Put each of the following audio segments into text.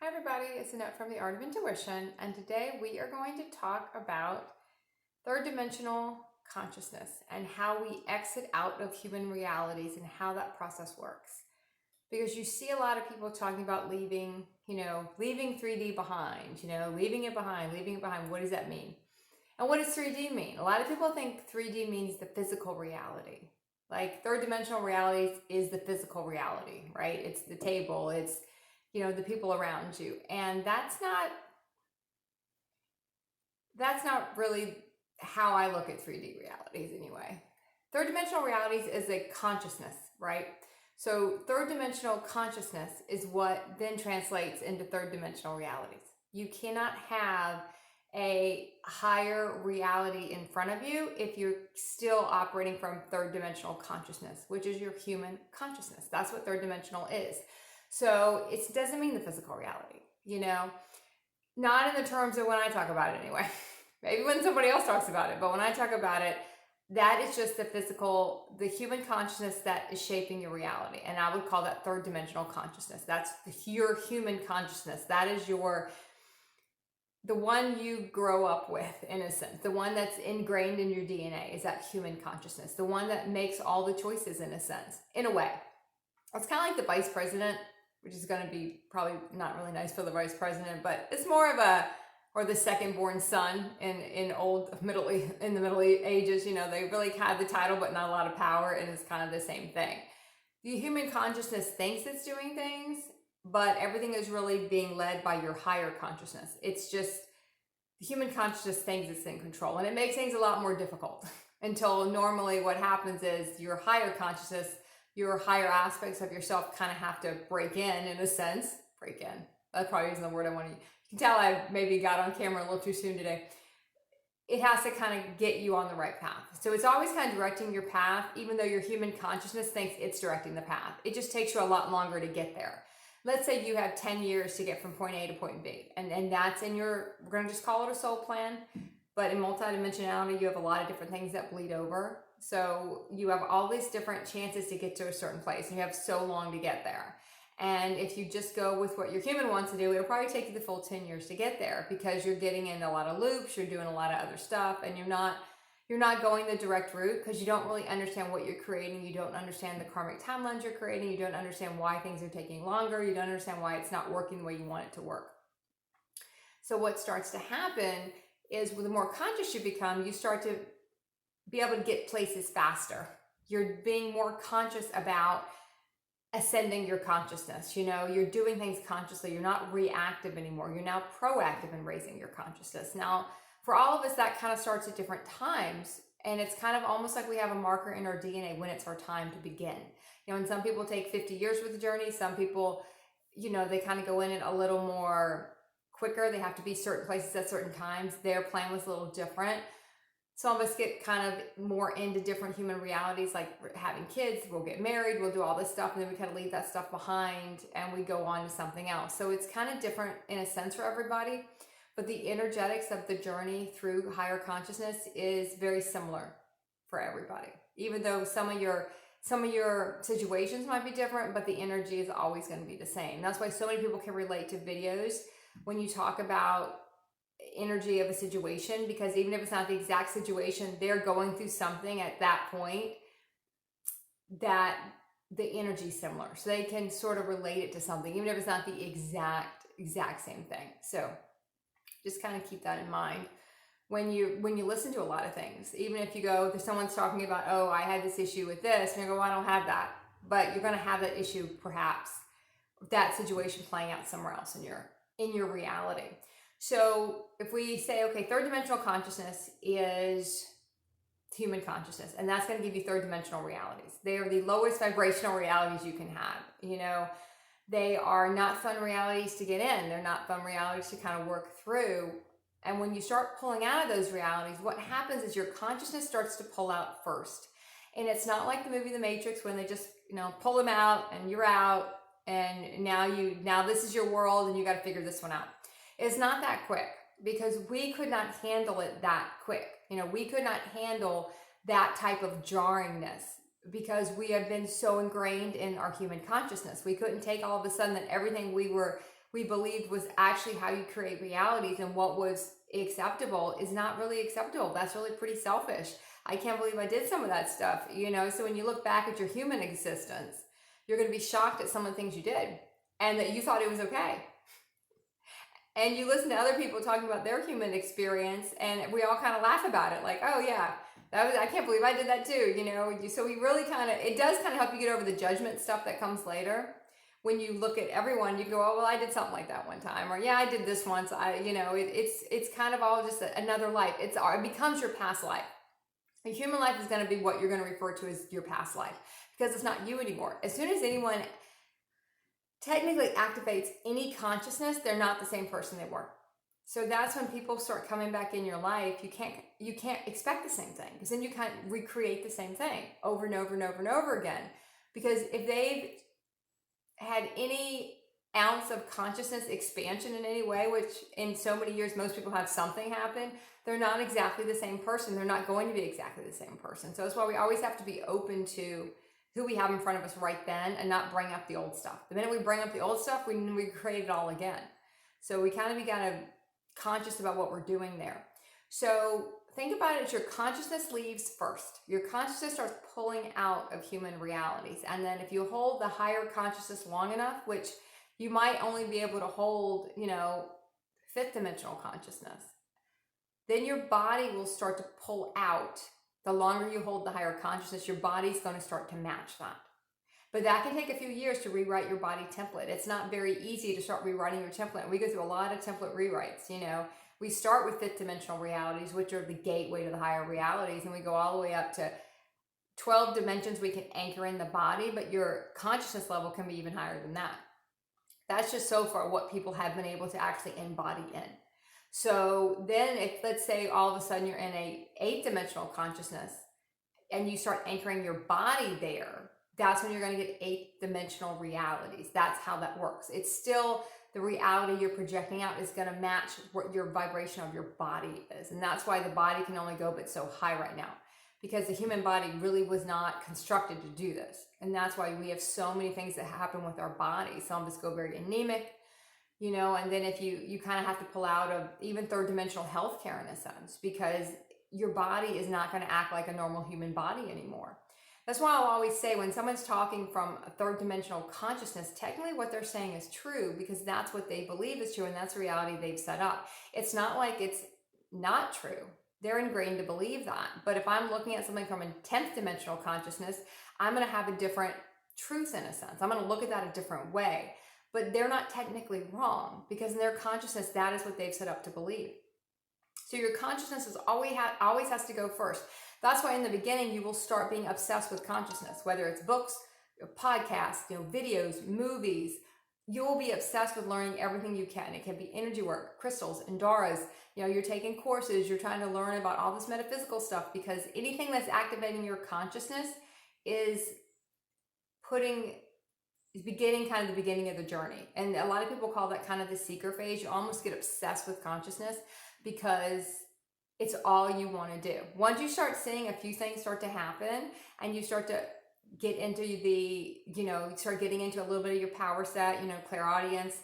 Hi everybody, it's Annette from The Art of Intuition, and today we are going to talk about third dimensional consciousness and how we exit out of human realities and how that process works. Because you see a lot of people talking about leaving 3D behind, leaving it behind, leaving it behind. What does that mean? And what does 3D mean? A lot of people think 3D means the physical reality. Like third dimensional reality is the physical reality, right? It's the table, it's the people around you. And that's not really how I look at 3D realities anyway. Third dimensional realities is a consciousness, right? So third dimensional consciousness is what then translates into third dimensional realities. You cannot have a higher reality in front of you if you're still operating from third dimensional consciousness, which is your human consciousness. That's what third dimensional is. So it doesn't mean the physical reality, not in the terms of when I talk about it anyway. Maybe when somebody else talks about it, but when I talk about it, that is just the human consciousness that is shaping your reality. And I would call that third dimensional consciousness. That's your human consciousness. That is the one you grow up with, in a sense. The one that's ingrained in your DNA is that human consciousness. The one that makes all the choices, in a sense, in a way. It's kind of like the vice president, which is going to be probably not really nice for the vice president, but it's more of or the second born son in the Middle Ages. They really had the title but not a lot of power, and it's kind of the same thing. The human consciousness thinks it's doing things, but everything is really being led by your higher consciousness. It's just the human consciousness thinks it's in control, and it makes things a lot more difficult until normally what happens is your higher consciousness, your higher aspects of yourself kind of have to break in a sense. Break in. That probably isn't the word I want to use. You can tell I maybe got on camera a little too soon today. It has to kind of get you on the right path. So it's always kind of directing your path, even though your human consciousness thinks it's directing the path. It just takes you a lot longer to get there. Let's say you have 10 years to get from point A to point B. And that's we're going to just call it a soul plan. But in multidimensionality, you have a lot of different things that bleed over. So you have all these different chances to get to a certain place, and you have so long to get there. And if you just go with what your human wants to do, it'll probably take you the full 10 years to get there, because you're getting in a lot of loops, you're doing a lot of other stuff, and you're not going the direct route because you don't really understand what you're creating. You don't understand the karmic timelines you're creating. You don't understand why things are taking longer. You don't understand why it's not working the way you want it to work. So what starts to happen is, with the more conscious you become, you start to be able to get places faster. You're being more conscious about ascending your consciousness. You're doing things consciously. You're not reactive anymore. You're now proactive in raising your consciousness. Now, for all of us, that kind of starts at different times. And it's kind of almost like we have a marker in our DNA when it's our time to begin. And some people take 50 years with the journey. Some people, they kind of go in it a little more quicker. They have to be certain places at certain times. Their plan was a little different. Some of us get kind of more into different human realities, like having kids, we'll get married, we'll do all this stuff, and then we kind of leave that stuff behind and we go on to something else. So it's kind of different in a sense for everybody, but the energetics of the journey through higher consciousness is very similar for everybody. Even though some of your situations might be different, but the energy is always going to be the same. That's why so many people can relate to videos when you talk about energy of a situation, because even if it's not the exact situation, they're going through something at that point that the energy is similar, so they can sort of relate it to something, even if it's not the exact same thing. So just kind of keep that in mind when you listen to a lot of things. Even if you go, there's someone's talking about, oh, I had this issue with this, and you go, well, I don't have that, but you're going to have that issue, perhaps that situation playing out somewhere else in your reality. So if we say, okay, third dimensional consciousness is human consciousness, and that's going to give you third dimensional realities. They are the lowest vibrational realities you can have. They are not fun realities to get in. They're not fun realities to kind of work through. And when you start pulling out of those realities, what happens is your consciousness starts to pull out first. And it's not like the movie The Matrix, when they just, pull them out and you're out, and now this is your world and you got to figure this one out. It's not that quick, because we could not handle it that quick. We could not handle that type of jarringness, because we have been so ingrained in our human consciousness. We couldn't take all of a sudden that everything we were we believed was actually how you create realities, and what was acceptable is not really acceptable. That's really pretty selfish. I can't believe I did some of that stuff, you know? So when you look back at your human existence, you're going to be shocked at some of the things you did and that you thought it was okay. And you listen to other people talking about their human experience, and we all kind of laugh about it, like, oh yeah, I can't believe I did that too, you know? So we really it does kind of help you get over the judgment stuff that comes later. When you look at everyone, you go, oh, well, I did something like that one time, or yeah, I did this once. It's kind of all just another life. It becomes your past life. A human life is going to be what you're going to refer to as your past life, because it's not you anymore. As soon as anyone technically activates any consciousness, they're not the same person they were. So that's when people start coming back in your life. You can't expect the same thing, because then you can't recreate the same thing over and over and over and over again. Because if they've had any ounce of consciousness expansion in any way, which in so many years most people have something happen, they're not exactly the same person. They're not going to be exactly the same person. So that's why we always have to be open to who we have in front of us right then, and not bring up the old stuff. The minute we bring up the old stuff, we create it all again. So we kind of conscious about what we're doing there. So think about it as your consciousness leaves first. Your consciousness starts pulling out of human realities. And then if you hold the higher consciousness long enough, which you might only be able to hold, fifth dimensional consciousness, then your body will start to pull out. The longer you hold the higher consciousness, your body's going to start to match that. But that can take a few years to rewrite your body template. It's not very easy to start rewriting your template. We go through a lot of template rewrites, We start with fifth dimensional realities, which are the gateway to the higher realities, and we go all the way up to 12 dimensions we can anchor in the body, but your consciousness level can be even higher than that. That's just so far what people have been able to actually embody in. So then if, let's say, all of a sudden you're in a 8th dimensional consciousness and you start anchoring your body there, that's when you're going to get 8th dimensional realities. That's how that works. It's still the reality you're projecting out is going to match what your vibration of your body is. And that's why the body can only go but so high right now, because the human body really was not constructed to do this. And that's why we have so many things that happen with our bodies. Some of us go very anemic, and then if you kind of have to pull out of even third dimensional healthcare in a sense, because your body is not going to act like a normal human body anymore. That's why I'll always say when someone's talking from a third dimensional consciousness, technically what they're saying is true, because that's what they believe is true, and that's the reality they've set up. It's not like it's not true. They're ingrained to believe that. But if I'm looking at something from a 10th dimensional consciousness, I'm going to have a different truth in a sense. I'm going to look at that a different way. But they're not technically wrong, because in their consciousness, that is what they've set up to believe. So your consciousness is always has to go first. That's why in the beginning, you will start being obsessed with consciousness, whether it's books, podcasts, videos, movies. You will be obsessed with learning everything you can. It can be energy work, crystals, Endaras. You're taking courses, you're trying to learn about all this metaphysical stuff, because anything that's activating your consciousness is beginning the beginning of the journey. And a lot of people call that kind of the seeker phase. You almost get obsessed with consciousness because it's all you want to do. Once you start seeing a few things start to happen, and you start to get into start getting into a little bit of your power set, clairaudience,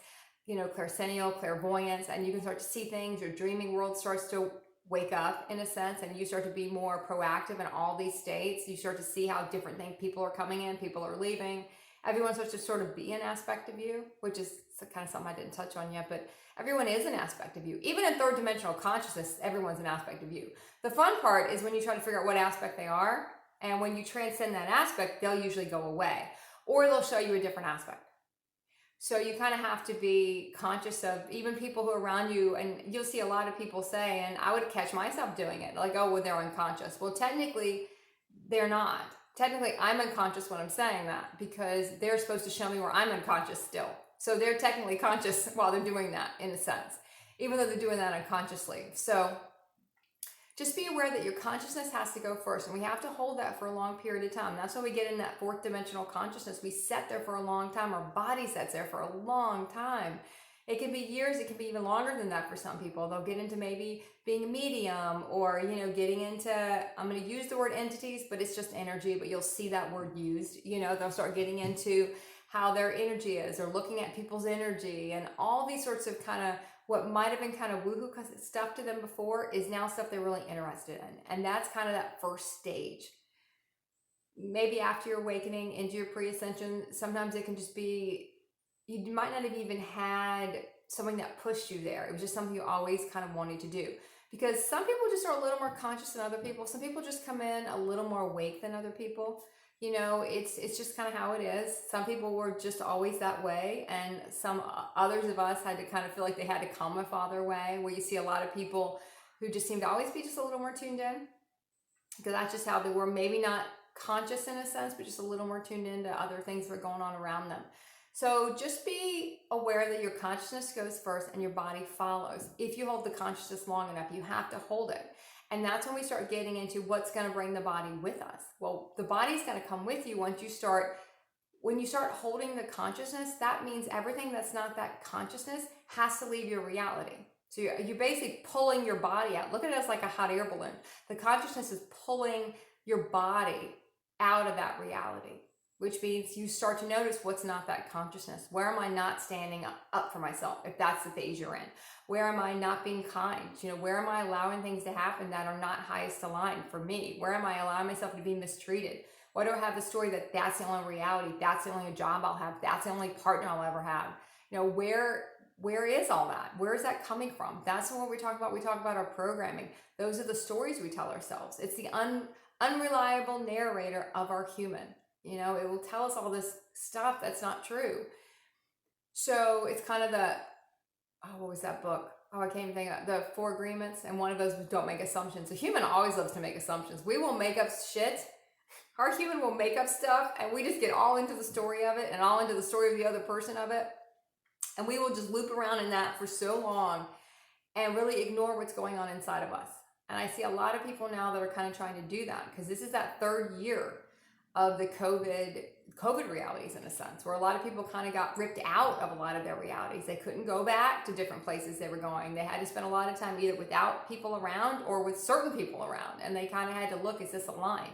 clairsential, clairvoyance, and you can start to see things. Your dreaming world starts to wake up in a sense, and you start to be more proactive in all these states. You start to see how different things, people are coming in, people are leaving. Everyone starts to sort of be an aspect of you, which is kind of something I didn't touch on yet, but everyone is an aspect of you. Even in third dimensional consciousness, everyone's an aspect of you. The fun part is when you try to figure out what aspect they are, and when you transcend that aspect, they'll usually go away, or they'll show you a different aspect. So you kind of have to be conscious of even people who are around you, and you'll see a lot of people say, and I would catch myself doing it, like, oh, well, they're unconscious. Well, technically, they're not. Technically, I'm unconscious when I'm saying that, because they're supposed to show me where I'm unconscious still. So they're technically conscious while they're doing that, in a sense, even though they're doing that unconsciously. So just be aware that your consciousness has to go first, and we have to hold that for a long period of time. That's when we get in that fourth dimensional consciousness. We set there for a long time. Our body sets there for a long time. It can be years. It can be even longer than that for some people. They'll get into maybe being a medium, or, getting into, I'm going to use the word entities, but it's just energy, but you'll see that word used. They'll start getting into how their energy is, or looking at people's energy, and all these sorts of kind of what might have been kind of woohoo stuff to them before is now stuff they're really interested in. And that's kind of that first stage. Maybe after your awakening into your pre-ascension, sometimes it can just be, you might not have even had something that pushed you there. It was just something you always kind of wanted to do. Because some people just are a little more conscious than other people. Some people just come in a little more awake than other people. You know, it's just kind of how it is. Some people were just always that way, and some others of us had to kind of feel like they had to come a farther way, where you see a lot of people who just seem to always be just a little more tuned in, because that's just how they were. Maybe not conscious in a sense, but just a little more tuned into other things that are going on around them. So just be aware that your consciousness goes first and your body follows. If you hold the consciousness long enough, you have to hold it. And that's when we start getting into what's going to bring the body with us. Well, the body's going to come with you when you start holding the consciousness. That means everything that's not that consciousness has to leave your reality. So you're basically pulling your body out. Look at it as like a hot air balloon. The consciousness is pulling your body out of that reality, which means you start to notice what's not that consciousness. Where am I not standing up for myself, if that's the phase you're in? Where am I not being kind? You know, where am I allowing things to happen that are not highest aligned for me? Where am I allowing myself to be mistreated? Why do I have the story that that's the only reality? That's the only job I'll have. That's the only partner I'll ever have. You know, where is all that? Where is that coming from? That's what we talk about. We talk about our programming. Those are the stories we tell ourselves. It's the unreliable narrator of our human. You know, it will tell us all this stuff that's not true. So it's kind of what was that book? I can't even think of the 4 Agreements. And one of those was don't make assumptions. A human always loves to make assumptions. We will make up shit. Our human will make up stuff, and we just get all into the story of it and all into the story of the other person of it. And we will just loop around in that for so long and really ignore what's going on inside of us. And I see a lot of people now that are kind of trying to do that, because this is that 3rd year of the COVID realities, in a sense, where a lot of people kind of got ripped out of a lot of their realities. They couldn't go back to different places they were going. They had to spend a lot of time either without people around or with certain people around. And they kind of had to look, is this aligned?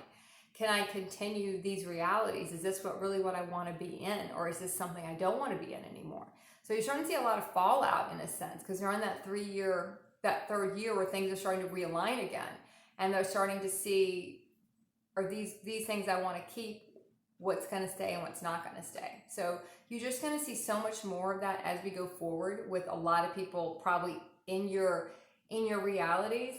Can I continue these realities? Is this what I want to be in? Or is this something I don't want to be in anymore? So you're starting to see a lot of fallout, in a sense, because they're on that 3rd year where things are starting to realign again. And they're starting to see, are these things I want to keep, what's going to stay and what's not going to stay. So you're just going to see so much more of that as we go forward, with a lot of people probably in your realities.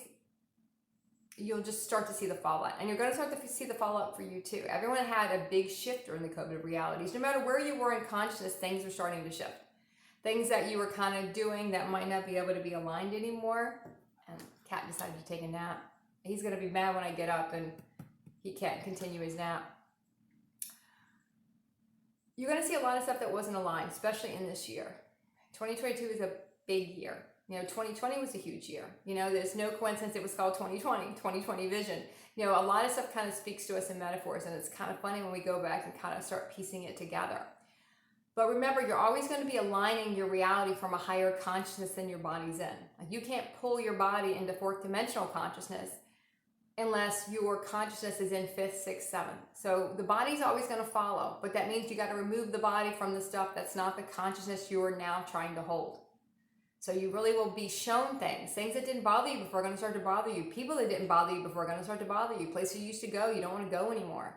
You'll just start to see the fallout, and you're going to start to see the fallout for you too. Everyone had a big shift during the COVID realities. No matter where you were in consciousness, things are starting to shift. Things that you were kind of doing that might not be able to be aligned anymore. And Cat decided to take a nap. He's going to be mad when I get up and he can't continue his nap. You're going to see a lot of stuff that wasn't aligned, especially in this year. 2022 is a big year. You know, 2020 was a huge year. You know, there's no coincidence it was called 2020 vision. You know, a lot of stuff kind of speaks to us in metaphors, and it's kind of funny when we go back and kind of start piecing it together. But remember, you're always going to be aligning your reality from a higher consciousness than your body's in. Like, you can't pull your body into 4th dimensional consciousness unless your consciousness is in 5th, 6th, 7th. So the body's always going to follow, but that means you got to remove the body from the stuff that's not the consciousness you are now trying to hold. So you really will be shown things that didn't bother you before are going to start to bother you. People that didn't bother you before are going to start to bother you. Places you used to go, you don't want to go anymore.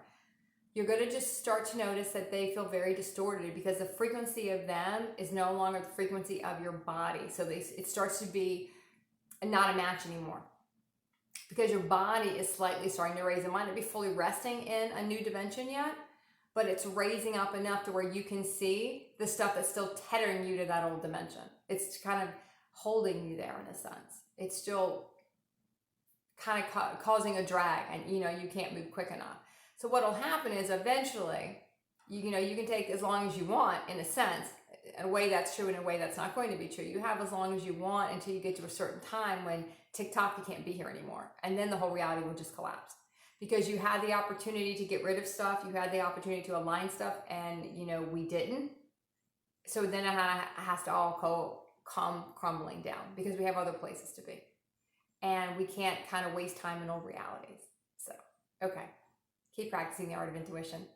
You're going to just start to notice that they feel very distorted, because the frequency of them is no longer the frequency of your body. So it starts to be not a match anymore, because your body is slightly starting to raise. It might not be fully resting in a new dimension yet, but it's raising up enough to where you can see the stuff that's still tethering you to that old dimension. It's kind of holding you there in a sense. It's still kind of causing a drag, and you can't move quick enough. So what'll happen is eventually, you can take as long as you want, in a sense. In a way that's true, in a way that's not going to be true. You have as long as you want until you get to a certain time when TikTok, you can't be here anymore. And then the whole reality will just collapse. Because you had the opportunity to get rid of stuff, you had the opportunity to align stuff, and we didn't. So then it has to all come crumbling down, because we have other places to be. And we can't kind of waste time in old realities. So, okay. Keep practicing the art of intuition.